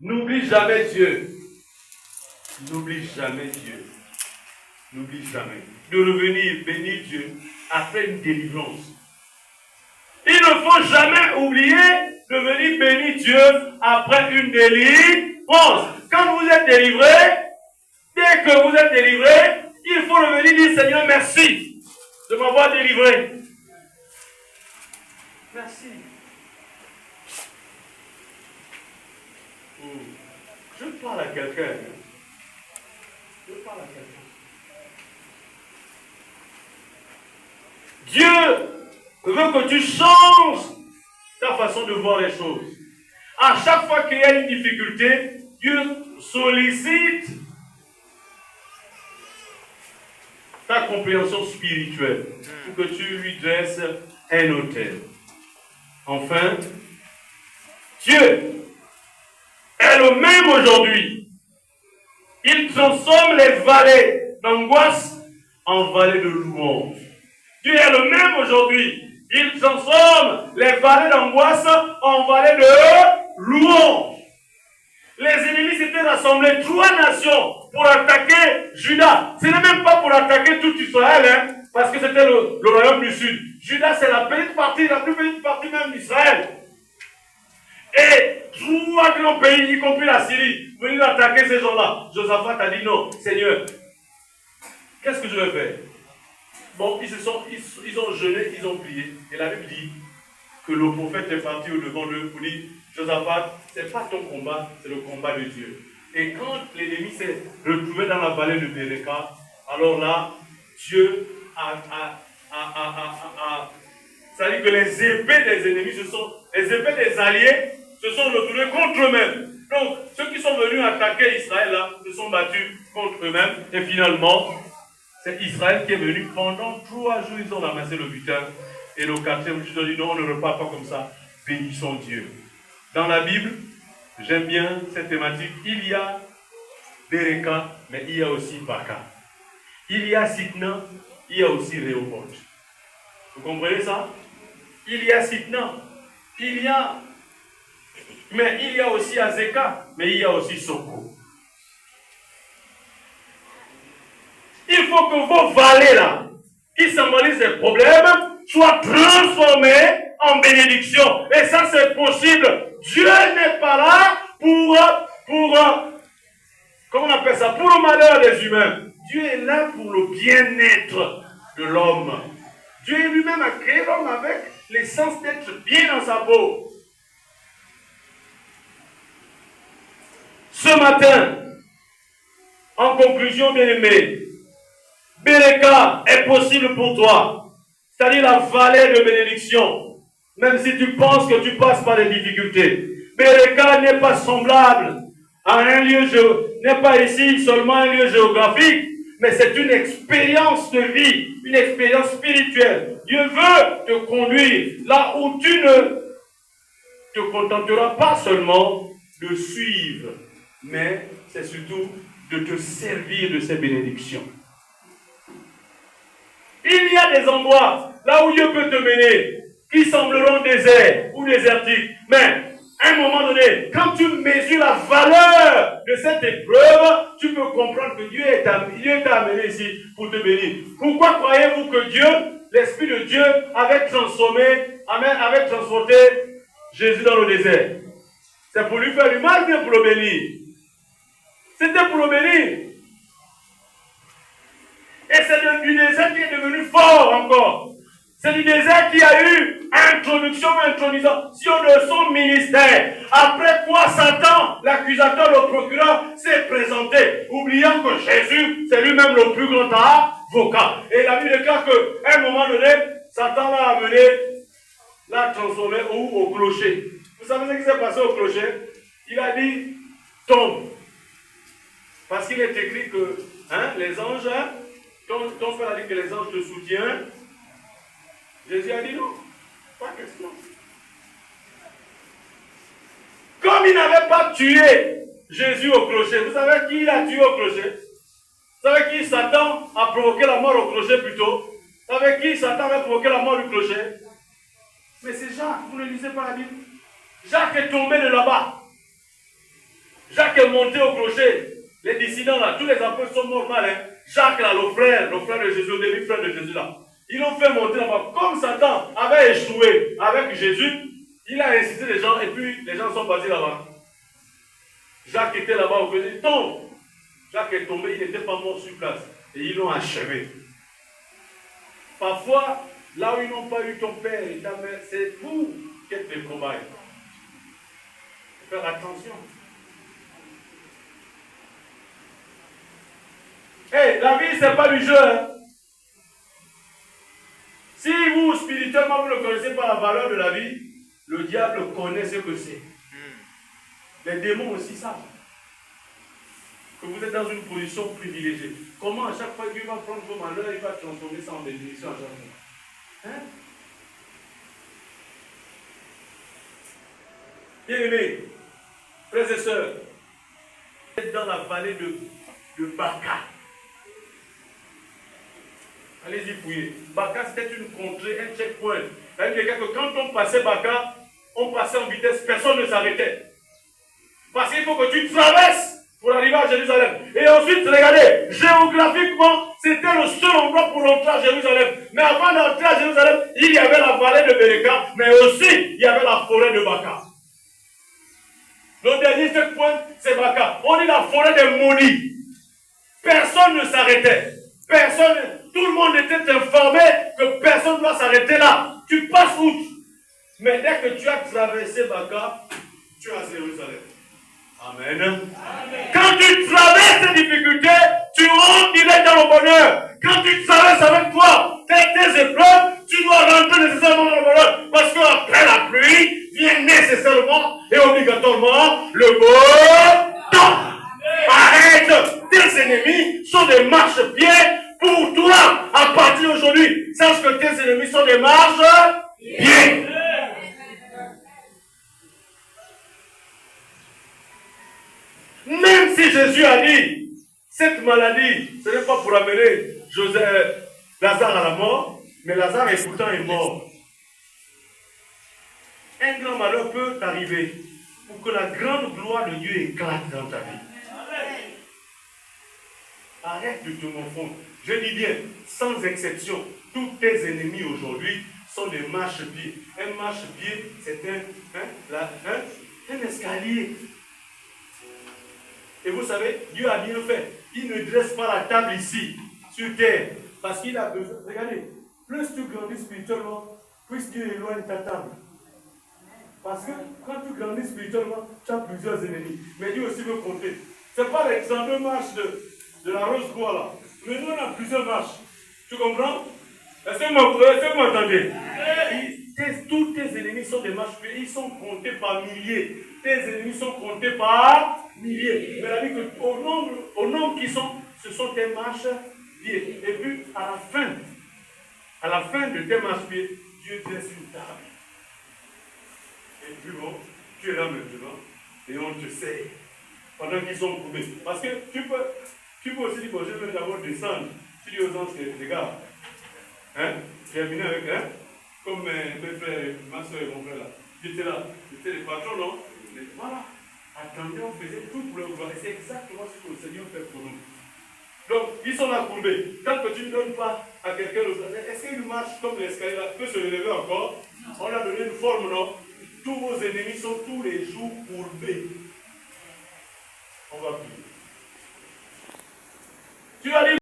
N'oublie jamais Dieu. N'oublie jamais Dieu. N'oublie jamais de revenir bénir Dieu après une délivrance. Il ne faut jamais oublier de venir bénir Dieu après une délivrance. Quand vous êtes délivré, dès que vous êtes délivré, il faut revenir dire Seigneur, merci de m'avoir délivré. Merci. Je parle à quelqu'un. Je parle à quelqu'un. Dieu veut que tu changes ta façon de voir les choses. À chaque fois qu'il y a une difficulté, Dieu sollicite ta compréhension spirituelle pour que tu lui dresses un autel. Enfin, Dieu est le même aujourd'hui. Il transforme les vallées d'angoisse en vallées de louange. Dieu est le même aujourd'hui. Il transforme les vallées d'angoisse en vallées de louange. Les ennemis s'étaient rassemblés, 3 nations, pour attaquer Juda. Ce n'est même pas pour attaquer tout Israël, parce que c'était le royaume du sud. Juda, c'est la petite partie, la plus petite partie même d'Israël. Et 3 grands pays, y compris la Syrie, venaient attaquer ces gens-là. Josaphat a dit non, Seigneur, qu'est-ce que je vais faire? Bon, ils ont jeûné, ils ont prié. Et la Bible dit que le prophète est parti au-devant d'eux pour dire, Josaphat, ce n'est pas ton combat, c'est le combat de Dieu. Et quand l'ennemi s'est retrouvé dans la vallée de Béréka, alors là, Dieu c'est-à-dire que les épées des ennemis, les épées des alliés se sont retournées contre eux-mêmes. Donc, ceux qui sont venus attaquer Israël là, se sont battus contre eux-mêmes. Et finalement, c'est Israël qui est venu. Pendant 3 jours, ils ont ramassé le butin. Et le 4e jour, ils ont dit non, on ne repart pas comme ça. Bénissons Dieu. Dans la Bible, j'aime bien cette thématique. Il y a Béréka, mais il y a aussi Baka. Il y a Sitna, il y a aussi Rehoboth. Vous comprenez ça? Il y a Sitna, mais il y a aussi Azeka, mais il y a aussi Soko. Il faut que vos vallées là, qui symbolisent les problèmes, soient transformées en bénédiction. Et ça c'est possible. Dieu n'est pas là pour comment on appelle ça? Pour le malheur des humains. Dieu est là pour le bien-être de l'homme. Dieu lui-même a créé l'homme avec l'essence d'être bien dans sa peau. Ce matin, en conclusion, bien-aimé, Béréka est possible pour toi. C'est-à-dire la vallée de bénédiction. Même si tu penses que tu passes par des difficultés. Béréka n'est pas semblable à un lieu, n'est pas ici seulement un lieu géographique, mais c'est une expérience de vie, une expérience spirituelle. Dieu veut te conduire là où tu ne te contenteras pas seulement de suivre, mais c'est surtout de te servir de ces bénédictions. Il y a des endroits là où Dieu peut te mener qui sembleront déserts ou désertiques, mais à un moment donné, quand tu mesures la valeur de cette épreuve, tu peux comprendre que Dieu t'a amené ici pour te bénir. Pourquoi croyez-vous que Dieu, l'Esprit de Dieu, avait transporté Jésus dans le désert? C'est pour lui faire du mal, bien pour le bénir. C'était pour le bénir. Et c'est du désert qui est devenu fort encore. C'est du désert qui a eu intronisation de son ministère. Après quoi Satan, l'accusateur, le procureur, s'est présenté, oubliant que Jésus, c'est lui-même le plus grand avocat. Et la Bible déclare qu'à un moment donné, Satan l'a amené, l'a transformé au clocher. Vous savez ce qui s'est passé au clocher? Il a dit, tombe. Parce qu'il est écrit que les anges, ton frère a dit que les anges te soutiennent. Jésus a dit non, pas question. Comme il n'avait pas tué Jésus au clocher, vous savez qui il a tué au clocher? Vous savez qui Satan a provoqué la mort au clocher plutôt? Vous savez qui Satan a provoqué la mort du clocher? Mais c'est Jacques, vous ne lisez pas la Bible. Jacques est tombé de là-bas. Jacques est monté au clocher. Les dissidents là, tous les apôtres sont morts mal. Hein. Jacques là, le frère de Jésus, le demi-frère de Jésus là. Ils l'ont fait monter là-bas. Comme Satan avait échoué avec Jésus, il a incité les gens et puis les gens sont partis là-bas. Jacques était là-bas au clocher. Il tombe. Jacques est tombé, il n'était pas mort sur place. Et ils l'ont achevé. Parfois, là où ils n'ont pas eu ton père et ta mère, c'est vous qui êtes les cobayes. Faire attention. Hey, la vie, ce n'est pas du jeu. Hein. Si vous, spirituellement, vous ne connaissez pas la valeur de la vie, le diable connaît ce que c'est. Les démons aussi savent que vous êtes dans une position privilégiée. Comment à chaque fois Dieu va prendre vos malheurs, il va transformer ça en bénédiction à chaque fois. Hein? Bien-aimés, frères et sœurs, vous êtes dans la vallée de Baka. Allez-y fouiller. Baka, c'était une contrée, un checkpoint. C'est-à-dire que quand on passait Baka, on passait en vitesse, personne ne s'arrêtait. Parce qu'il faut que tu traverses pour arriver à Jérusalem. Et ensuite, regardez, géographiquement, c'était le seul endroit pour entrer à Jérusalem. Mais avant d'entrer à Jérusalem, il y avait la vallée de Bereka, mais aussi, il y avait la forêt de Baka. Le dernier checkpoint, c'est Baka. On dit la forêt des maudits. Personne ne s'arrêtait. Personne, tout le monde était informé que personne ne doit s'arrêter là. Tu passes outre. Mais dès que tu as traversé Baka, tu es à Jérusalem. Amen. Amen. Quand tu traverses ces difficultés, tu rentres direct dans le bonheur. Quand tu traverses avec toi tes épreuves, tu dois rentrer nécessairement dans le bonheur. Parce qu'après la pluie, vient nécessairement et obligatoirement le beau temps. Arrête. Tes ennemis sont des marchepieds pour toi. À partir d'aujourd'hui, sache que tes ennemis sont des marchepieds. Même si Jésus a dit, cette maladie, ce n'est pas pour amener Lazare à la mort, mais Lazare est pourtant mort. Un grand malheur peut t'arriver pour que la grande gloire de Dieu éclate dans ta vie. Arrête de te confondre. Je dis bien, sans exception, tous tes ennemis aujourd'hui sont des marchepieds. Un marchepied, c'est un escalier. Et vous savez, Dieu a bien fait. Il ne dresse pas la table ici, sur terre. Parce qu'il a besoin. Regardez, plus tu grandis spirituellement, plus Dieu éloigne ta table. Parce que quand tu grandis spirituellement, tu as plusieurs ennemis. Mais Dieu aussi veut compter. Ce n'est pas les 32 marches de la rose bois là. Mais nous, on a plusieurs marches. Tu comprends? Est-ce que vous m'entendez? Tous tes ennemis sont des marches. Ils sont comptés par milliers. Tes ennemis sont comptés par milliers. Mais la vie que au nombre qui sont, ce sont tes marches pieds. Et puis à la fin de tes marches pieds, Dieu dresse une table. Et puis bon, tu es là maintenant et on te sert pendant qu'ils sont courbés. Parce que tu peux aussi dire, bon, je vais d'abord descendre. Tu dis aux anges, les gars, hein, terminer avec, hein, comme mes frères, ma soeur et mon frère là. J'étais là, j'étais le patron, non? Mais voilà, attendez, on faisait tout pour leur gloire. Et c'est exactement ce que le Seigneur fait pour nous. Donc, ils sont là courbés. Tant que tu ne donnes pas à quelqu'un d'autre, est-ce qu'il marche comme l'escalier là, peut se lever encore? On a donné une forme, non? Tous vos ennemis sont tous les jours courbés. On va prier. Tu as dit